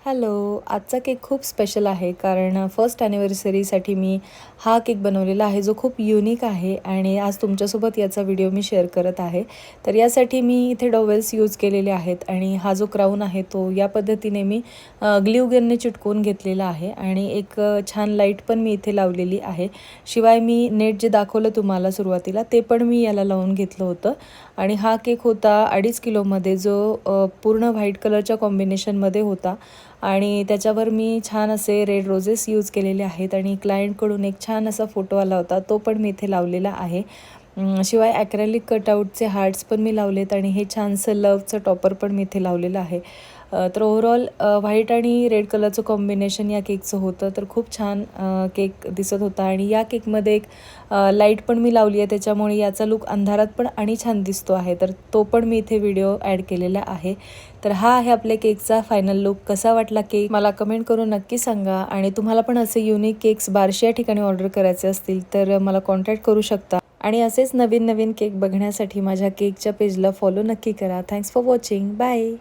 Hello, आजचा cake खूप special आहे कारण फर्स्ट ॲनिव्हर्सरीसाठी मी हा केक बनवलेला आहे जो खूप युनिक आहे आणि आज तुमच्यासोबत याचा व्हिडिओ मी शेअर करत आहे. तर यासाठी मी इथे डॉवेल्स यूज केलेले आहेत आणि हा जो क्राऊन आहे तो या पद्धतीने मी ग्ल्यू गनने चिटकवून घेतलेला आहे आणि एक छान लाईट पण मी इथे लावलेली आहे. शिवाय मी नेट जे दाखवलं तुम्हाला सुरुवातीला ते पण मी याला लावून घेतलं होतं आणि हा केक होता 2.5 किलोमध्ये जो पूर्ण व्हाईट कलरच्या कॉम्बिनेशनमध्ये होता आणि त्याच्यावर मी छान असे रेड रोजेस यूज केलेले आहेत आणि क्लायंटकडून एक छान असा फोटो आला होता तो पण मी इथे लावलेला आहे. शिवाय ॲक्रेलिक कटआउटचे हार्ट्स पण मी लावलेत आणि हे छानसं लवचं टॉपर पण मी इथे लावलेलं आहे. तर ओव्हरऑल व्हाईट आणि रेड कलरचं कॉम्बिनेशन या केकचं होतं तर खूप छान केक दिसत होता आणि या केकमध्ये एक लाईट पण मी लावली आहे त्याच्यामुळे याचा लुक अंधारात पण आणि छान दिसतो आहे. तर तो पण मी इथे व्हिडिओ ॲड केलेला आहे. तर हा आहे आपल्या केकचा फायनल लुक. कसा वाटला केक मला कमेंट करून नक्की सांगा आणि तुम्हाला पण असे युनिक केक्स बार्शी या ठिकाणी ऑर्डर करायचे असतील तर मला कॉन्टॅक्ट करू शकता आणि असेच नवीन नवीन केक बघण्यासाठी माझ्या केकच्या पेजला फॉलो नक्की करा. Thanks for watching. बाय.